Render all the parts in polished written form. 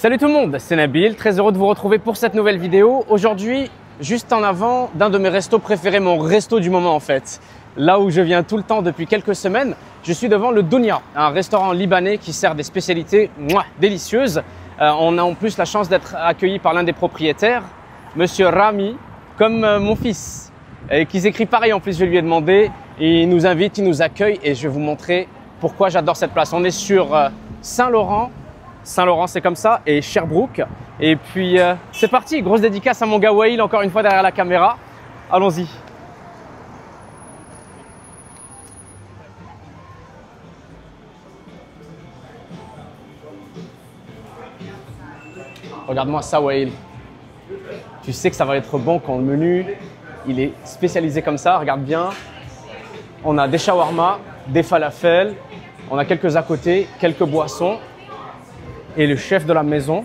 Salut tout le monde, c'est Nabil, très heureux de vous retrouver pour cette nouvelle vidéo. Aujourd'hui, juste en avant d'un de mes restos préférés, mon resto du moment en fait. Là où je viens tout le temps depuis quelques semaines, je suis devant le Dounia, un restaurant libanais qui sert des spécialités délicieuses. On a en plus la chance d'être accueilli par l'un des propriétaires, Monsieur Rami, comme mon fils, qui s'écrit pareil en plus, je lui ai demandé. Il nous invite, il nous accueille et je vais vous montrer pourquoi j'adore cette place. On est sur Saint-Laurent. Saint-Laurent, c'est comme ça, et Sherbrooke. Et puis, c'est parti, grosse dédicace à mon gars Wail, encore une fois derrière la caméra. Allons-y. Regarde-moi ça, Wail. Tu sais que ça va être bon quand le menu, il est spécialisé comme ça, regarde bien. On a des shawarma, des falafels, on a quelques à côté, quelques boissons. Et le chef de la maison,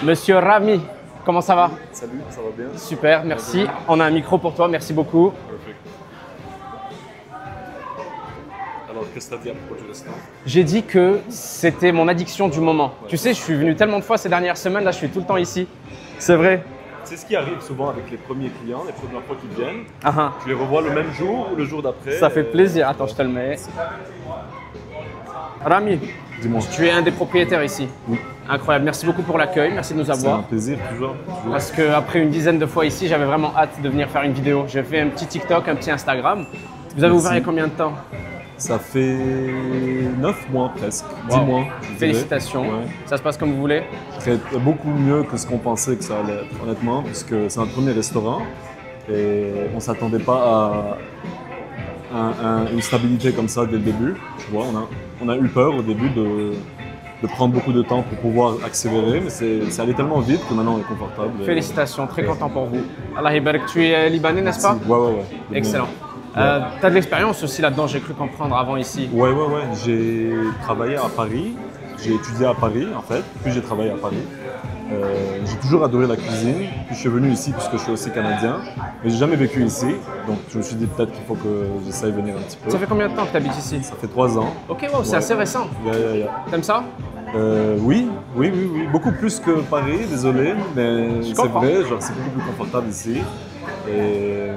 Monsieur Rami. Comment ça va? Salut, ça va bien? Super, merci. On a un micro pour toi, merci beaucoup. Perfect. Alors, qu'est-ce que tu as dit à propos du restaurant? J'ai dit que c'était mon addiction du moment. Ouais. Tu sais, je suis venu tellement de fois ces dernières semaines, là je suis tout le temps ici. C'est vrai. C'est ce qui arrive souvent avec les premiers clients, les premières fois qu'ils viennent. Tu les revois le même jour ou le jour d'après. Ça fait plaisir. Attends, je te le mets. Rami, dis-moi. Tu es un des propriétaires ici. Oui. Incroyable, merci beaucoup pour l'accueil, merci de nous avoir. C'est un plaisir, toujours. Parce qu'après une dizaine de fois ici, j'avais vraiment hâte de venir faire une vidéo. J'ai fait un petit TikTok, un petit Instagram. Vous avez ouvert il y a combien de temps? Ça fait 9 mois presque, Wow. 10 mois. Félicitations, ouais. Ça se passe comme vous voulez? C'est beaucoup mieux que ce qu'on pensait que ça allait être, honnêtement, puisque c'est un premier restaurant et on ne s'attendait pas à une stabilité comme ça dès le début. Tu vois, on a eu peur au début de prendre beaucoup de temps pour pouvoir accélérer, mais c'est allé tellement vite que maintenant on est confortable. Félicitations, très content pour vous. Allah Ibarak, tu es libanais, n'est-ce pas? Ouais. Excellent. Tu as de l'expérience aussi là-dedans, j'ai cru comprendre avant ici. Ouais. J'ai travaillé à Paris, j'ai étudié à Paris en fait, puis j'ai travaillé à Paris. J'ai toujours adoré la cuisine, puis je suis venu ici puisque je suis aussi canadien, mais j'ai jamais vécu ici, donc je me suis dit peut-être qu'il faut que j'essaye de venir un petit peu. Ça fait combien de temps que tu habites ici? Ça fait 3 ans. Ok, wow, c'est assez récent. T'aimes ça? Oui, beaucoup plus que Paris, désolé, mais c'est vrai, genre c'est beaucoup plus confortable ici. Et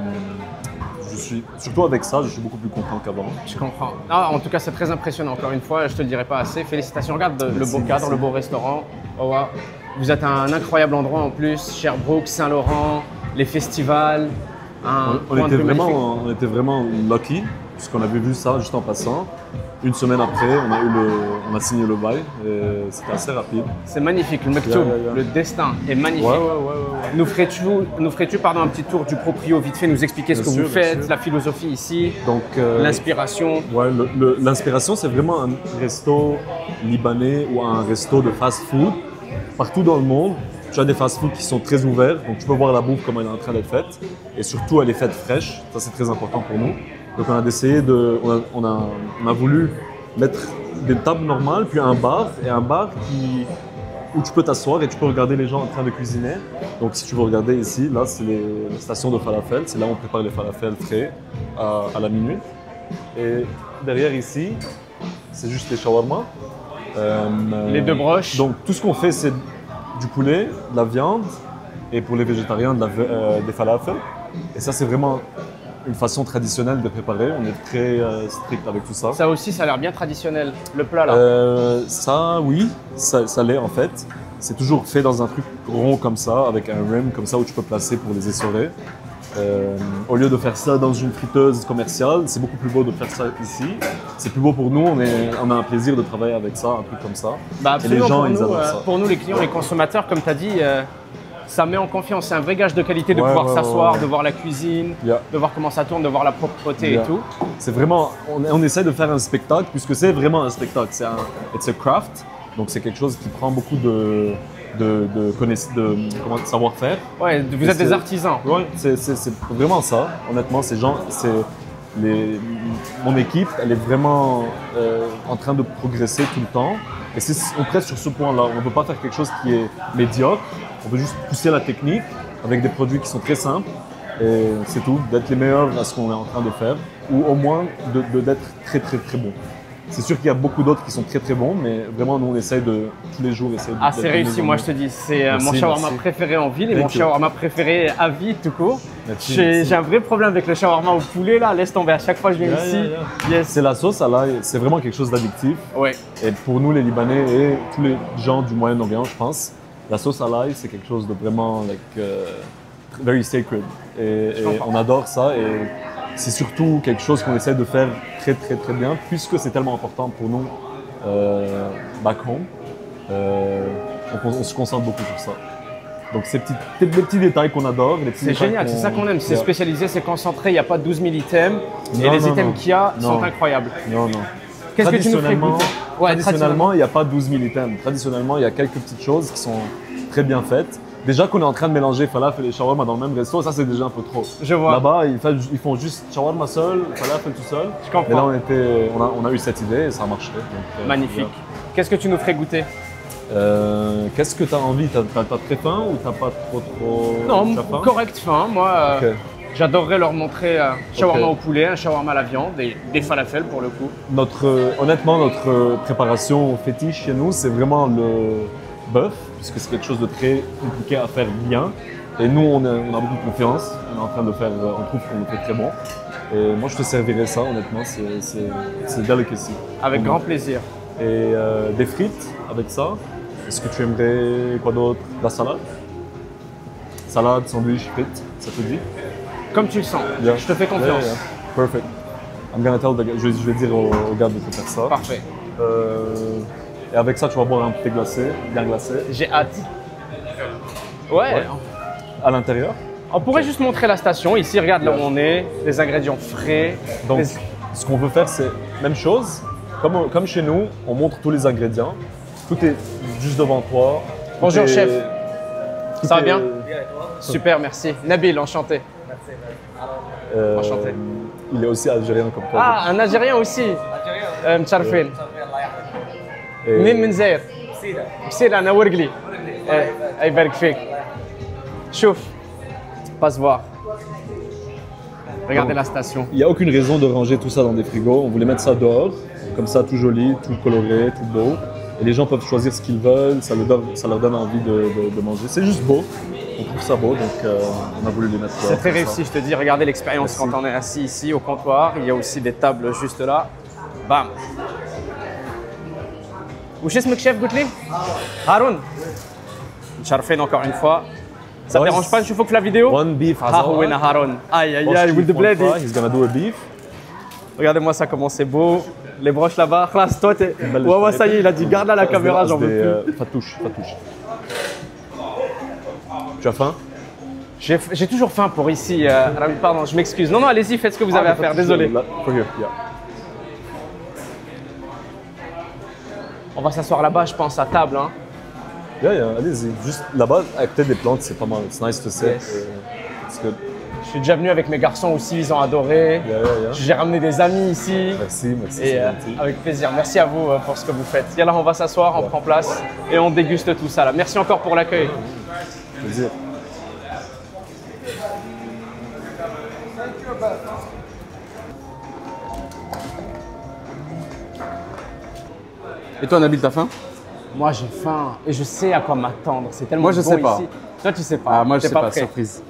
surtout avec ça, je suis beaucoup plus content qu'avant. Je comprends. En tout cas, c'est très impressionnant. Encore une fois, je te le dirai pas assez. Félicitations. Regarde le beau cadre, le beau restaurant. Oh, wow. Vous êtes à un incroyable endroit en plus. Sherbrooke, Saint-Laurent, les festivals. On était vraiment lucky puisqu'on avait vu ça juste en passant. Une semaine après, on a signé le bail et c'était assez rapide. C'est magnifique, le Mektoub, le destin est magnifique. Ouais. Nous ferais-tu un petit tour du proprio vite fait, nous expliquer ce que vous faites, la philosophie ici, l'inspiration? Ouais, l'inspiration, c'est vraiment un resto libanais ou un resto de fast-food. Partout dans le monde, tu as des fast-food qui sont très ouverts, donc tu peux voir la bouffe comment elle est en train d'être faite. Et surtout, elle est faite fraîche, ça c'est très important pour nous. Donc on a essayé on a voulu mettre des tables normales, puis un bar où tu peux t'asseoir et tu peux regarder les gens en train de cuisiner. Donc si tu veux regarder ici, là c'est les stations de falafel, c'est là où on prépare les falafels frais à la minute. Et derrière ici, c'est juste les shawarma. Les deux broches. Donc tout ce qu'on fait, c'est du poulet, de la viande et pour les végétariens, des falafels. Et ça c'est vraiment une façon traditionnelle de préparer, on est très strict avec tout ça. Ça aussi, ça a l'air bien traditionnel, le plat là. Ça, oui, ça l'est en fait. C'est toujours fait dans un truc rond comme ça, avec un rim comme ça où tu peux placer pour les essorer. Au lieu de faire ça dans une friteuse commerciale, c'est beaucoup plus beau de faire ça ici. C'est plus beau pour nous, on a un plaisir de travailler avec ça, un truc comme ça. Et les gens, ils adorent ça. Pour nous, les clients, les consommateurs, comme tu as dit, ça met en confiance, c'est un vrai gage de qualité de pouvoir s'asseoir, de voir la cuisine, de voir comment ça tourne, de voir la propreté et tout. C'est vraiment, on essaie de faire un spectacle puisque c'est vraiment un spectacle, it's a craft, donc c'est quelque chose qui prend beaucoup de savoir-faire. Ouais, vous êtes des artisans. Ouais, c'est vraiment ça, honnêtement, mon équipe, elle est vraiment en train de progresser tout le temps. Et on presse sur ce point-là, on ne peut pas faire quelque chose qui est médiocre, on veut juste pousser la technique avec des produits qui sont très simples. Et c'est tout, d'être les meilleurs à ce qu'on est en train de faire, ou au moins d'être très très très bon. C'est sûr qu'il y a beaucoup d'autres qui sont très très bons, mais vraiment, nous, on essaye de tous les jours essayer de. Ah, c'est réussi, moi je te dis. C'est mon shawarma préféré en ville et mon shawarma préféré à vie tout court. J'ai un vrai problème avec le shawarma au poulet là, laisse tomber. À chaque fois que je viens ici, yes. C'est la sauce à l'ail, c'est vraiment quelque chose d'addictif. Ouais. Et pour nous, les Libanais et tous les gens du Moyen-Orient, je pense, la sauce à l'ail, c'est quelque chose de vraiment very sacred. Et on adore ça. Et c'est surtout quelque chose qu'on essaie de faire très très très bien, puisque c'est tellement important pour nous back home. On se concentre beaucoup sur ça. Donc c'est des petits détails qu'on adore. C'est génial, c'est ça qu'on aime. C'est spécialisé, c'est concentré, il n'y a pas 12 000 items. Et les items qu'il y a sont incroyables. Non. Qu'est-ce que tu nous ferais goûter? Traditionnellement, il n'y a pas 12 000 items. Traditionnellement, il y a quelques petites choses qui sont très bien faites. Déjà qu'on est en train de mélanger falafel et shawarma dans le même resto, ça c'est déjà un peu trop. Je vois. Là-bas, ils font juste shawarma seul, falafel tout seul. Je comprends. Et là, on a eu cette idée et ça a marché. Magnifique. Qu'est-ce que tu nous ferais goûter? Qu'est-ce que tu as envie? T'as très faim ou t'as pas trop Non, correct faim. Moi, j'adorerais leur montrer un shawarma au poulet, un shawarma à la viande et des falafels pour le coup. Honnêtement, notre préparation fétiche chez nous, c'est vraiment le bœuf, puisque c'est quelque chose de très compliqué à faire bien. Et nous, on a beaucoup de confiance. On est en train de faire, on trouve qu'on le fait très bon. Et moi, je te servirais ça, honnêtement, c'est delicacy. Avec grand plaisir. Et des frites avec ça. Est-ce que tu aimerais quoi d'autre? La salade? Salade, sandwich, frites, ça te dit? Comme tu le sens. Yeah. Je te fais confiance. Yeah. Perfect. I'm gonna tell je vais dire au gars de te faire ça. Parfait. Et avec ça, tu vas boire un thé glacé, bien glacé. J'ai hâte. Ouais. À l'intérieur? On pourrait juste montrer la station. Ici, regarde là où on est, les ingrédients frais. Donc, ce qu'on veut faire, c'est même chose. Comme chez nous, on montre tous les ingrédients. Tout est juste devant toi. Bonjour chef. Ça va bien? Super, merci. Nabil, enchanté. Enchanté. Il est aussi algérien comme toi. Ah, un Algérien aussi. Mtcharfin. منين من زاير؟ بسيرة أنا ورقلي. يبارك فيك. شوف. Passe voir. Regardez la station. Il n'y a aucune raison de ranger tout ça dans des frigos. On voulait mettre ça dehors, comme ça, tout joli, tout coloré, tout beau. Et les gens peuvent choisir ce qu'ils veulent, ça leur donne envie de manger. C'est juste beau, on trouve ça beau, donc on a voulu les mettre dehors. C'est très réussi, je te dis. Regardez l'expérience quand on est assis ici au comptoir. Il y a aussi des tables juste là. Bam. وش اسمك شيف قلت لي؟ هارون. مشرفين encore une fois. Ça ne dérange pas, je faut que la vidéo. One beef. Ah oui, Haron. Aïe aïe aïe, with the blade. He's gonna do a beef. Regardez-moi ça comment c'est beau. Les broches là-bas. Khlas, toi t'es. Ouais, ça y est, il a dit garde là la caméra, j'en veux plus. Fatouche. Tu as faim? J'ai toujours faim pour ici. Pardon, je m'excuse. Non, allez-y, faites ce que vous avez à faire, désolé. On va s'asseoir là-bas, je pense, à table. Hein. Allez-y. Juste là-bas, à côté des plantes, c'est pas mal. C'est nice to see. Je suis déjà venu avec mes garçons aussi, ils ont adoré. J'ai ramené des amis ici. Merci. Et avec plaisir. Merci à vous pour ce que vous faites. Là, on va s'asseoir, on prend place et on déguste tout ça. Là. Merci encore pour l'accueil. Plaisir. Et toi, Nabil, t'as faim? Moi, j'ai faim et je sais à quoi m'attendre. C'est tellement moi, je bon sais pas. Ici. Toi, tu sais pas. Ah, moi, je sais pas. Prêt. Surprise.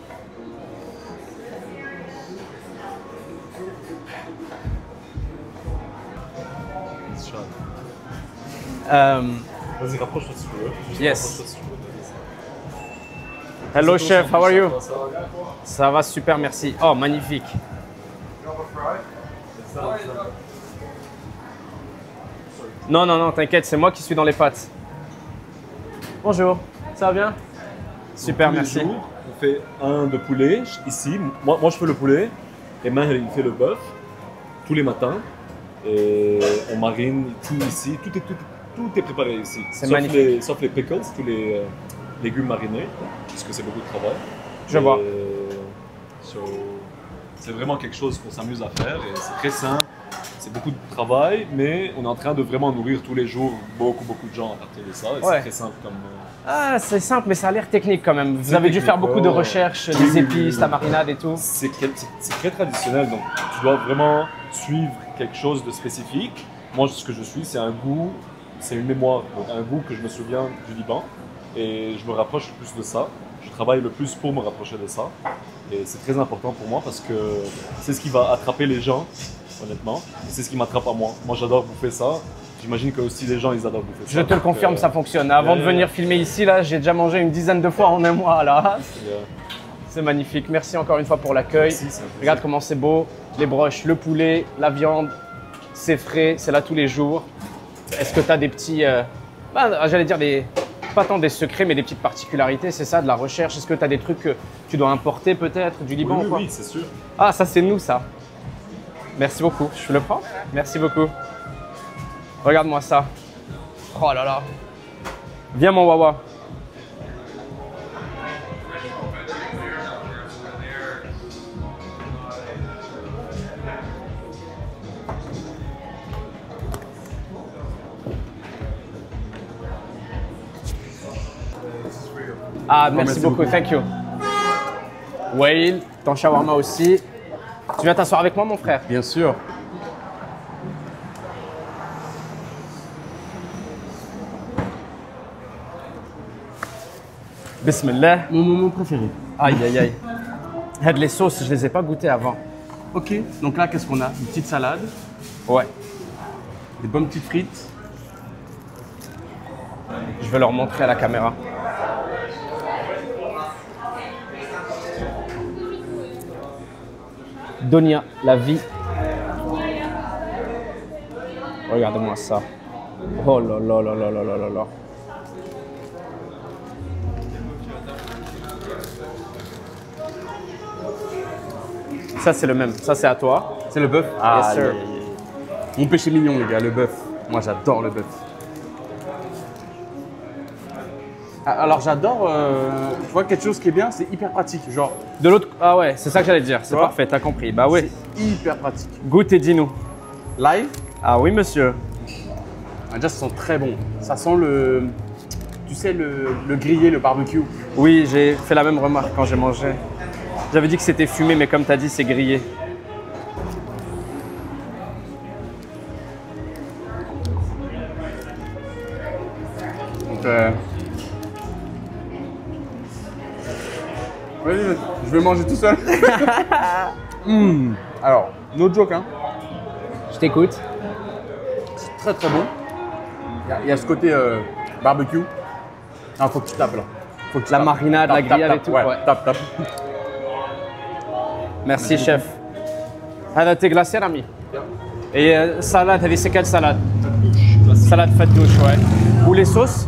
Vas-y, rapproche-toi si tu veux. Yes. Hello, chef. How are you? Ça va super, merci. Oh, magnifique. Non, t'inquiète, c'est moi qui suis dans les pâtes. Bonjour, ça va bien? Super, merci. Jours, on fait un de poulet ici. Moi, je fais le poulet et Maher, il fait le bœuf tous les matins. Et on marine tout ici. Tout est préparé ici. C'est magnifique. Sauf les pickles, tous les légumes marinés, parce que c'est beaucoup de travail. Je vois. C'est vraiment quelque chose qu'on s'amuse à faire et c'est très simple. C'est beaucoup de travail, mais on est en train de vraiment nourrir tous les jours beaucoup de gens à partir de ça. Et c'est très simple comme. Ah, c'est simple, mais ça a l'air technique quand même. Vous avez dû faire beaucoup de recherches, des épices, la marinade et tout. C'est très traditionnel, donc tu dois vraiment suivre quelque chose de spécifique. Moi, ce que je suis, c'est un goût, c'est une mémoire, donc un goût que je me souviens du Liban. Et je me rapproche le plus de ça. Je travaille le plus pour me rapprocher de ça. Et c'est très important pour moi parce que c'est ce qui va attraper les gens, honnêtement. Et c'est ce qui m'attrape à moi. Moi, j'adore bouffer ça. J'imagine que aussi les gens, ils adorent bouffer ça. Je te le confirme, ça fonctionne. Avant de venir filmer ici, là, j'ai déjà mangé une dizaine de fois en un mois. Là. C'est magnifique. Merci encore une fois pour l'accueil. Regarde comment c'est beau. Les broches, le poulet, la viande. C'est frais, c'est là tous les jours. Est-ce que tu as des petits... j'allais dire des... Pas tant des secrets, mais des petites particularités, c'est ça, de la recherche. Est-ce que tu as des trucs que tu dois importer peut-être du Liban ou quoi? Oui, c'est sûr. Ah, ça c'est nous, ça. Merci beaucoup. Je le prends? Merci beaucoup. Regarde-moi ça. Oh là là. Viens mon Wawa. Ah, merci beaucoup, thank you. Wael, ton shawarma aussi. Tu viens t'asseoir avec moi, mon frère? Bien sûr. Bismillah. Mon moment préféré. Aïe, aïe, aïe. Had les sauces, je les ai pas goûtées avant. Ok, donc là, qu'est-ce qu'on a? Une petite salade, Ouais. des bonnes petites frites. Je vais leur montrer à la caméra. Donia, la vie. Regardez-moi ça. Oh là là là là là là là là. Ça, c'est le même. Ça, c'est à toi. C'est le bœuf. Yes, sir. Mon péché mignon, les gars, le bœuf. Moi, j'adore le bœuf. Alors, j'adore, tu vois, quelque chose qui est bien, c'est hyper pratique. Genre, De l'autre... Ah ouais, c'est ça que j'allais dire. C'est vois parfait, t'as compris. Bah oui. c'est hyper pratique. Goûte et dis-nous. Live, Ah oui, monsieur. déjà, ça sent très bon. Ça sent le, tu sais, le grillé, le barbecue. Oui, j'ai fait la même remarque quand j'ai mangé. J'avais dit que c'était fumé, mais comme tu as dit, c'est grillé. Donc, vas-y, je vais manger tout seul. Alors, no joke, hein. Je t'écoute. C'est très très bon. Il y a ce côté barbecue. Ah, faut que tu tapes là. Faut que tu La tapes. marinade, la grillade et tout. Ouais, ouais. tape. Merci, chef. هذا t'es glacé, Rami. Et salade, c'est quelle salade? Salade fattouche, ouais. Ou les sauces?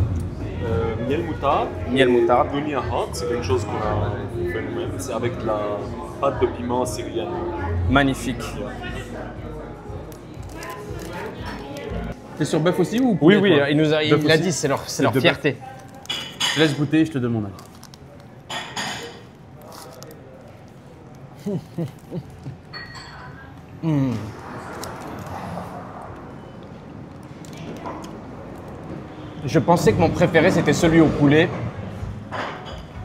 Miel moutarde. Miel moutarde. Dunia hot, c'est quelque chose qu'on a fait nous-mêmes. C'est avec de la pâte de piment syrienne. Magnifique. T'es sur bœuf aussi ou Oui, poulet, oui, toi il nous a, Bœuf il l'a aussi dit, c'est leur de bœuf. fierté. Je te laisse goûter, je te donne mon avis. Je pensais que mon préféré, c'était celui au poulet.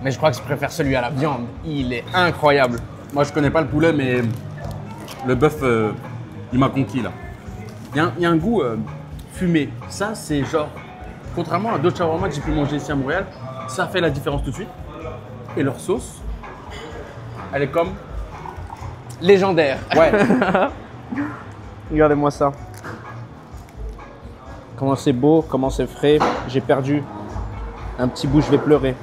Mais je crois que je préfère celui à la viande. Il est incroyable. Moi, je connais pas le poulet, mais le bœuf, il m'a conquis là. Il y a un goût fumé. Ça, c'est genre, contrairement à d'autres shawarma que j'ai pu manger ici à Montréal, ça fait la différence tout de suite. Et leur sauce, elle est comme, Légendaire. ouais, Regardez-moi ça. Comment c'est beau, comment c'est frais. J'ai perdu un petit bout, je vais pleurer.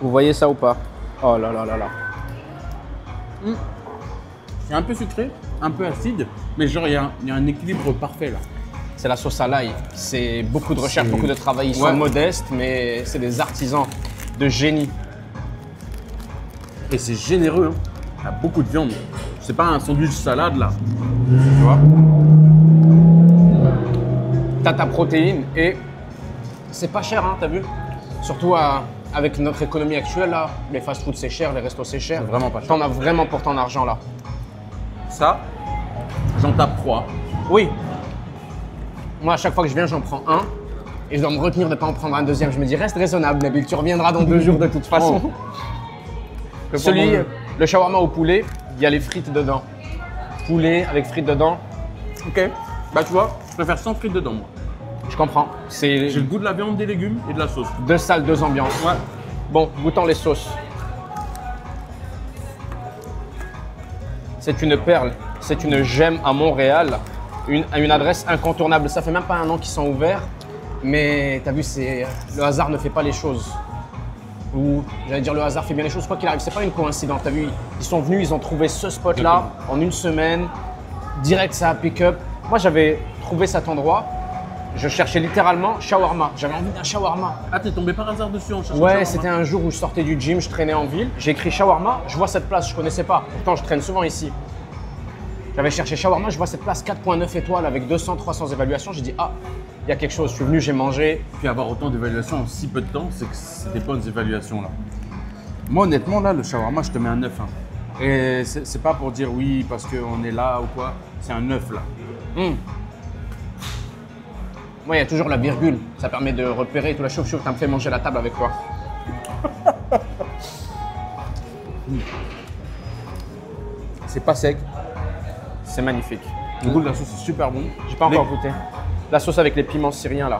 Vous voyez ça ou pas? Oh là là là là. c'est un peu sucré, un peu acide, mais genre, il y a un équilibre parfait là. C'est la sauce à l'ail. C'est beaucoup de recherche, C'est- beaucoup de travail. Ils sont Ouais. modestes, mais c'est des artisans de génie. Et c'est généreux, hein. Il y a beaucoup de viande. C'est pas un sandwich salade là. Tu vois? T'as ta protéine et c'est pas cher, hein, t'as vu? Surtout avec notre économie actuelle, là, les fast-food c'est cher, les restos c'est cher. C'est vraiment pas cher. T'en as vraiment pour ton argent là. Ça, j'en tape 3. Oui. Moi, à chaque fois que je viens, j'en prends un. Et je dois me retenir de ne pas en prendre un deuxième. Je me dis, reste raisonnable, Nabil. Tu reviendras dans 2 jours de toute façon. Celui, le shawarma au poulet, il y a les frites dedans. Poulet avec frites dedans. Ok. Bah tu vois, je préfère sans frites dedans moi. Je comprends. C'est J'ai le goût de la viande, des légumes et de la sauce. 2 salles, 2 ambiances. Ouais. Bon, goûtons les sauces. C'est une perle, c'est une gemme à Montréal, une adresse incontournable. Ça fait même pas un an qu'ils sont ouverts, mais tu as vu, le hasard ne fait pas les choses. Ou j'allais dire le hasard fait bien les choses, quoi qu'il arrive, c'est pas une coïncidence. Tu as vu, ils sont venus, ils ont trouvé ce spot-là en une semaine, direct ça a pick-up. Moi j'avais trouvé cet endroit, je cherchais littéralement shawarma. J'avais envie d'un shawarma. Ah, t'es tombé par hasard dessus en cherchant Ouais, shawarma. c'était un jour où je sortais du gym, je traînais en ville. J'ai écrit shawarma, je vois cette place, je connaissais pas. Pourtant, je traîne souvent ici. J'avais cherché shawarma, je vois cette place 4.9 étoiles avec 200-300 évaluations. J'ai dit, ah, il y a quelque chose. Je suis venu, j'ai mangé. Puis avoir autant d'évaluations en si peu de temps, c'est que c'est des bonnes évaluations là. Moi honnêtement là, le shawarma, je te mets un 9. Hein. Et c'est pas pour dire oui parce qu'on est là ou quoi, c'est un 9 là. Moi, il y a toujours la virgule. Ça permet de repérer tout la chauffe-chauffe. Tu me fait manger la table avec toi. C'est pas sec. C'est magnifique. Le goût de la sauce est super bon. J'ai pas encore goûté. La sauce avec les piments syriens là.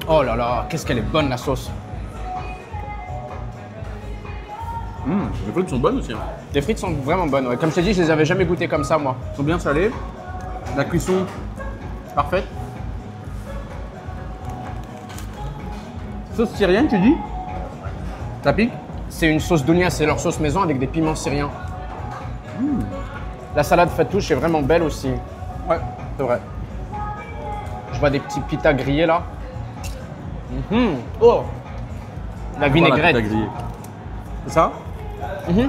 Oh là là, qu'est-ce qu'elle est bonne la sauce. Les frites sont bonnes aussi. Hein. Les frites sont vraiment bonnes. Ouais. Comme je t'ai dit, je les avais jamais goûtées comme ça moi. Elles sont bien salées. La cuisson parfaite. Sauce syrienne, tu dis? Ça pique? C'est une sauce dounia, c'est leur sauce maison avec des piments syriens. La salade fattoush est vraiment belle aussi. Ouais, c'est vrai. Je vois des petits pitas grillés là. Oh, la vinaigrette. C'est ça?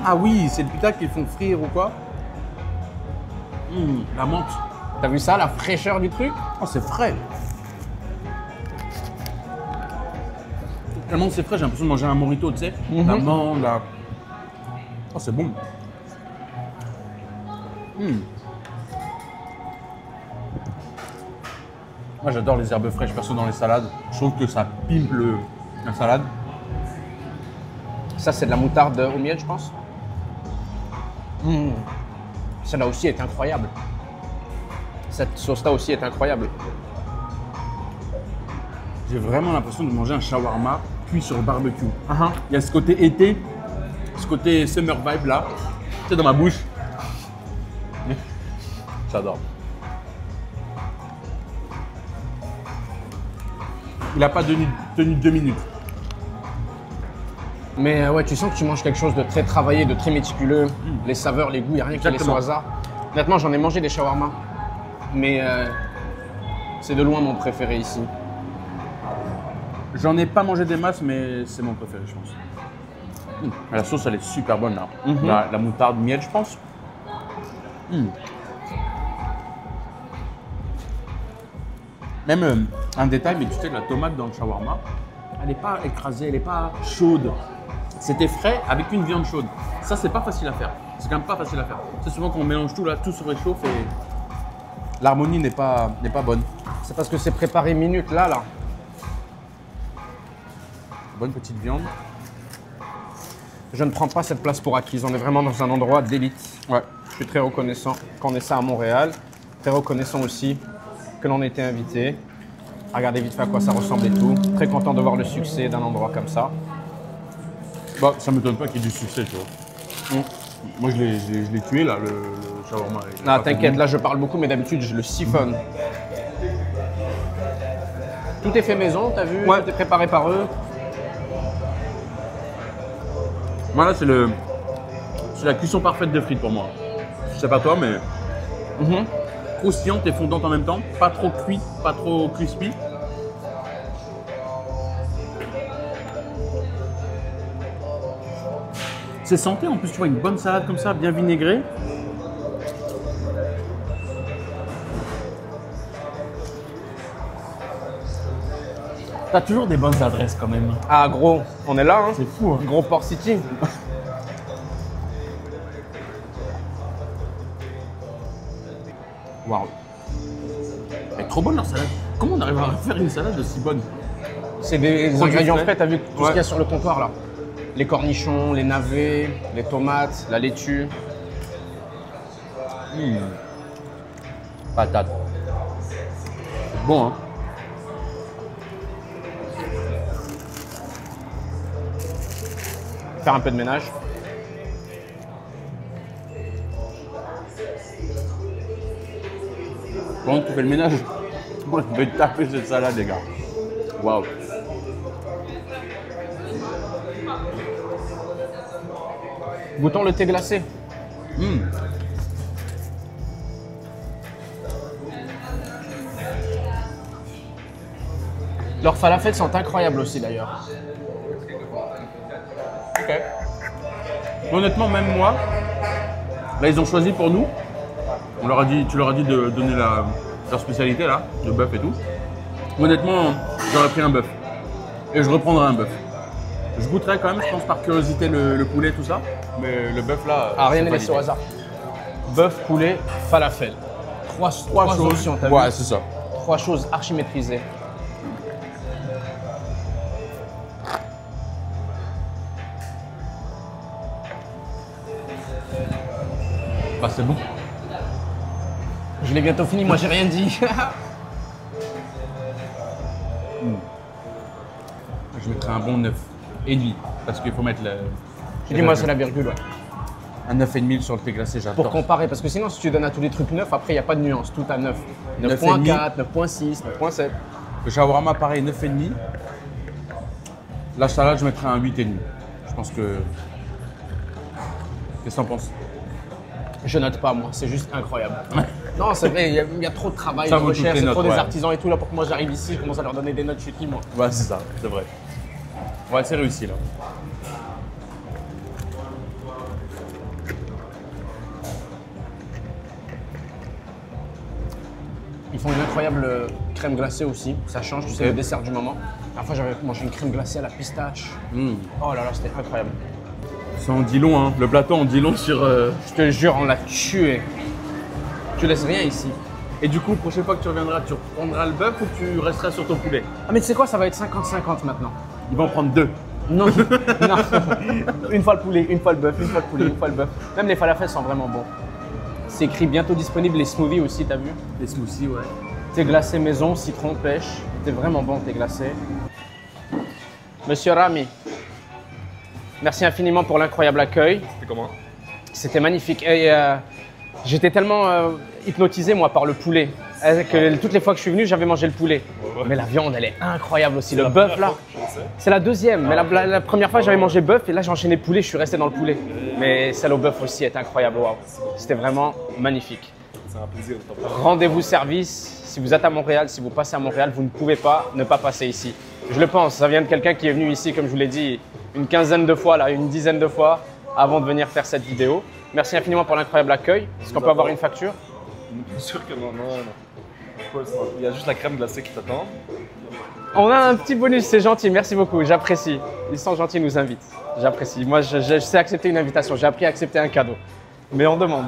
Ah oui, c'est le pita qu'ils font frire ou quoi? La menthe. T'as vu ça, la fraîcheur du truc? Oh, c'est frais. Tellement c'est frais, j'ai l'impression de manger un morito, tu sais. La menthe, la... Oh, c'est bon. Moi, j'adore les herbes fraîches, perso, dans les salades. Je trouve que ça pimpe la salade. Ça, c'est de la moutarde au miel, je pense. Celle-là aussi est incroyable. Cette sauce-là aussi est incroyable. J'ai vraiment l'impression de manger un shawarma cuit sur le barbecue. Il y a ce côté été, ce côté summer vibe là, c'est dans ma bouche. J'adore. Il n'a pas tenu 2 minutes. Mais ouais, tu sens que tu manges quelque chose de très travaillé, de très méticuleux. Les saveurs, les goûts, il n'y a rien qui laisse au hasard. Honnêtement, j'en ai mangé des shawarma. Mais c'est de loin mon préféré ici. J'en ai pas mangé des masses, mais c'est mon préféré, je pense. La sauce, elle est super bonne là. La moutarde, miel, je pense. Même un détail, mais tu sais que la tomate dans le shawarma, elle n'est pas écrasée, elle n'est pas chaude. C'était frais avec une viande chaude. Ça, c'est pas facile à faire. C'est quand même pas facile à faire. C'est souvent quand on mélange tout là, tout se réchauffe et l'harmonie n'est pas bonne. C'est parce que c'est préparé minute là. Bonne petite viande. Je ne prends pas cette place pour acquise. On est vraiment dans un endroit d'élite. Ouais. Je suis très reconnaissant qu'on ait ça à Montréal. Très reconnaissant aussi que l'on ait été invité. Regardez vite fait à quoi ça ressemble et tout. Très content de voir le succès d'un endroit comme ça. Bah, ça ne m'étonne pas qu'il y ait du succès, tu vois. Moi, je l'ai tué, là, le shawarma. Ah, t'inquiète, là, je parle beaucoup, mais d'habitude, je le siphonne. Tout est fait maison, t'as vu? Ouais. Tout est préparé par eux. Voilà, c'est la cuisson parfaite de frites pour moi. Je sais pas toi, mais croustillante et fondante en même temps. Pas trop cuit, pas trop crispy. C'est santé en plus, tu vois, une bonne salade comme ça, bien vinaigrée. T'as toujours des bonnes adresses quand même. Ah, gros, on est là, hein? C'est fou, hein. Gros Port City. Waouh. Elle est trop bonne leur salade. Comment on arrive à faire une salade aussi bonne? C'est des ingrédients frais, t'as vu tout ce qu'il y a sur le comptoir là. Les cornichons, les navets, les tomates, la laitue. Patate. Bon, hein. Faire un peu de ménage. Pendant que tu fais le ménage, moi je vais taper cette salade, les gars. Waouh. Goûtons le thé glacé. Leurs falafels sont incroyables aussi d'ailleurs. Ok. Honnêtement, même moi, là ils ont choisi pour nous. On leur a dit, tu leur as dit de donner leur spécialité là, le bœuf et tout. Honnêtement, j'aurais pris un bœuf. Et je reprendrai un bœuf. Je goûterai quand même, je pense par curiosité, le poulet, tout ça. Mais le bœuf là. Ah, rien c'est n'est pas laissé au l'idée. hasard. Bœuf, poulet, falafel. Trois Trois choses. options, t'as Ouais, vu? c'est ça. Trois choses archi maîtrisées. Bah, c'est bon. Je l'ai bientôt fini, moi j'ai rien dit. Je mettrai un bon 9,5. Parce qu'il faut mettre le. J'ai dit moi c'est la virgule, ouais. Un 9,5 sur le thé glacé, Pour j'adore. comparer, parce que sinon si tu donnes à tous les trucs 9, après il n'y a pas de nuance, tout à 9. 9,5. 9.4, 9.6, 9.7. Le shawarma, pareil, 9,5. La salade, je mettrai un 8,5. Je pense que. Qu'est-ce que t'en penses? Je note pas moi, c'est juste incroyable. Non c'est vrai, il y a trop de travail, Ça de vaut toutes recherche, les c'est notes, trop des ouais. artisans et tout. Là pour que moi j'arrive ici, je commence à leur donner des notes chez qui moi. Ouais, c'est ça, c'est vrai. Ouais, c'est réussi là. Ils font une incroyable crème glacée aussi, ça change, tu sais, Ok. le dessert du moment. La fois j'avais mangé une crème glacée à la pistache. Oh là là, c'était incroyable. Ça en dit long, hein. Le plateau en dit long sur. Je te jure, on l'a tué. Tu laisses rien ici. Et du coup, prochaine fois que tu reviendras, tu reprendras le bœuf ou tu resteras sur ton poulet? Ah mais tu sais quoi, ça va être 50-50 maintenant. Il va en prendre 2. Non, non. Une fois le poulet, une fois le bœuf, une fois le poulet, une fois le bœuf. Même les falafels sont vraiment bons. C'est écrit bientôt disponible, les smoothies aussi, t'as vu? Les smoothies, ouais. Thé glacé maison, citron, pêche. C'était vraiment bon, thé glacé. Monsieur Rami, merci infiniment pour l'incroyable accueil. C'est comment? C'était magnifique. Et j'étais tellement hypnotisé, moi, par le poulet. Que toutes les fois que je suis venu, j'avais mangé le poulet. Mais la viande, elle est incroyable aussi. Le bœuf, là, c'est la deuxième. Mais la première fois, j'avais mangé bœuf et là, j'ai enchaîné poulet, je suis resté dans le poulet. Mais celle au bœuf aussi est incroyable. Waouh. C'était vraiment magnifique. C'est un plaisir de t'avoir. Rendez-vous service. Si vous êtes à Montréal, si vous passez à Montréal, vous ne pouvez pas ne pas passer ici. Je le pense, ça vient de quelqu'un qui est venu ici, comme je vous l'ai dit, une quinzaine de fois, là, une dizaine de fois, avant de venir faire cette vidéo. Merci infiniment pour l'incroyable accueil. Est-ce qu'on peut avoir une facture? Bien sûr que non. Il y a juste la crème glacée qui t'attend. On a un petit bonus, c'est gentil, merci beaucoup, j'apprécie. Ils sont gentils, ils nous invitent. J'apprécie. Moi, je sais accepter une invitation, j'ai appris à accepter un cadeau. Mais on demande.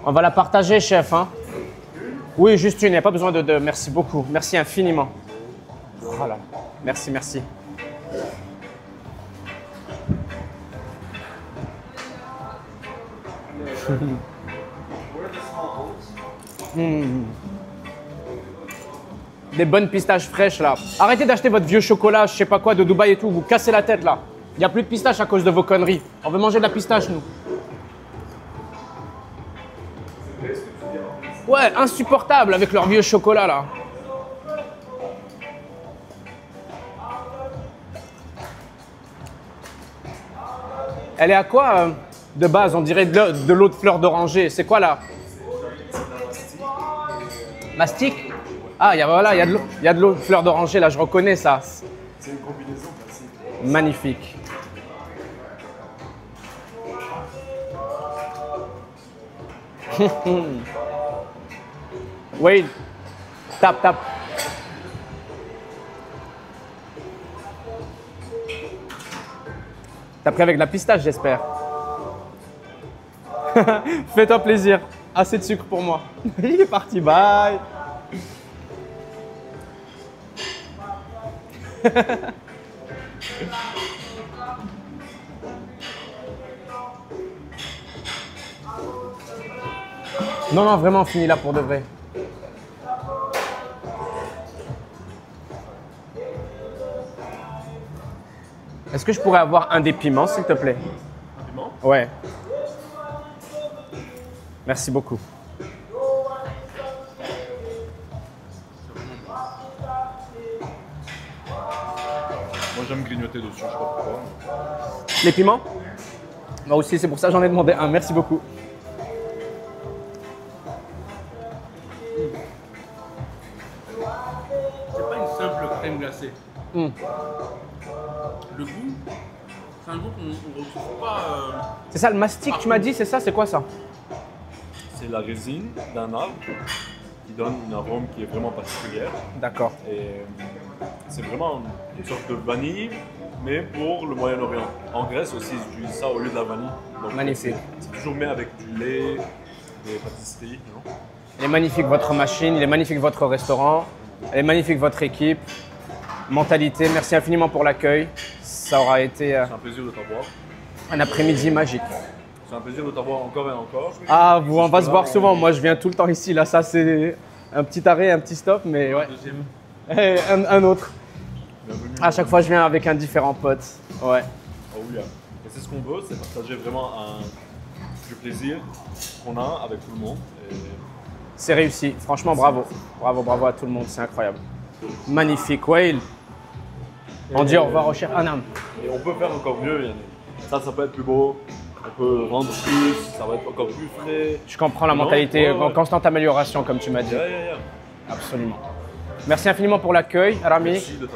On va la partager, chef. Hein? Oui, juste une, il n'y a pas besoin de deux. Merci beaucoup. Merci infiniment. Voilà. Merci, merci. Des bonnes pistaches fraîches là. Arrêtez d'acheter votre vieux chocolat, je sais pas quoi, de Dubaï et tout. Vous cassez la tête là. Il n'y a plus de pistaches à cause de vos conneries. On veut manger de la pistache, nous. Ouais, insupportable avec leur vieux chocolat là. Elle est à quoi de base? On dirait de l'eau de fleur d'oranger. C'est quoi là? Mastic? Ah, voilà, il y a de l'eau de fleur d'oranger, là, je reconnais ça. C'est une combinaison classique. Magnifique. Wade, tape, tape. T'as pris avec de la pistache, j'espère. Fais-toi plaisir. Assez de sucre pour moi. Il est parti, bye. Non, non, vraiment, fini là pour de vrai. Est-ce que je pourrais avoir un des piments, s'il te plaît? Un piment? Ouais. Merci beaucoup. Moi j'aime grignoter dessus, je sais pas pourquoi. Les piments? Moi aussi, c'est pour ça que j'en ai demandé un. Merci beaucoup. C'est pas une simple crème glacée. Mm. Le goût, c'est un goût qu'on ne retrouve pas. C'est ça, le mastic, tu m'as dit, c'est ça? C'est quoi ça? C'est la résine d'un arbre qui donne une arôme qui est vraiment particulière. D'accord. Et c'est vraiment une sorte de vanille, mais pour le Moyen-Orient. En Grèce aussi, ils utilisent ça au lieu de la vanille. Donc, Magnifique. c'est toujours mis avec du lait, des pâtisseries. Non? Il est magnifique votre machine, il est magnifique votre restaurant, elle est magnifique votre équipe, mentalité. Merci infiniment pour l'accueil. Ça aura été C'est un plaisir de t'avoir. un après-midi magique. C'est un plaisir de t'avoir encore et encore. Ah, vous, on va se voir souvent. Moi, je viens tout le temps ici. Là, ça, c'est un petit arrêt, un petit stop, mais ouais. Deuxième. Et un autre. Bienvenue. À chaque fois, je viens avec un différent pote. Ouais. Oh oui, et c'est ce qu'on veut, c'est partager vraiment du plaisir qu'on a avec tout le monde. Et C'est réussi. Franchement, bravo. Bravo, bravo à tout le monde. C'est incroyable. Magnifique. Whale. On dit au revoir au cher Anam. Et on peut faire encore mieux, Yannick. Ça peut être plus beau, on peut vendre plus, ça va être encore plus frais. Je comprends la Non, mentalité, ouais. constante amélioration, comme tu m'as dit. Yeah. Absolument. Merci infiniment pour l'accueil, Rami. Merci d'être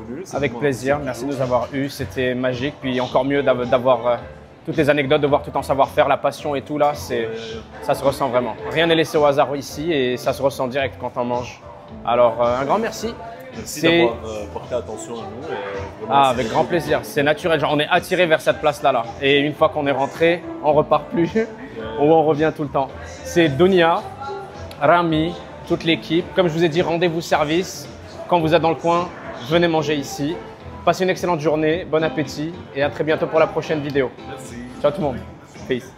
venu. C'est Avec vraiment plaisir. Merci de nous avoir eus. C'était magique. Puis encore mieux d'avoir toutes les anecdotes, de voir tout en savoir-faire, la passion et tout là. Ça se ressent vraiment. Rien n'est laissé au hasard ici et ça se ressent direct quand on mange. Alors, un grand merci. Merci d'avoir porté attention à nous. Et vraiment, Ah, avec grand plaisir. C'est naturel. Genre, on est attiré vers cette place-là. Là. Et une fois qu'on est rentré, on repart plus ou on revient tout le temps. C'est Dunia, Rami, toute l'équipe. Comme je vous ai dit, rendez-vous service. Quand vous êtes dans le coin, venez manger ici. Passez une excellente journée, bon appétit et à très bientôt pour la prochaine vidéo. Merci. Ciao tout le monde. Peace.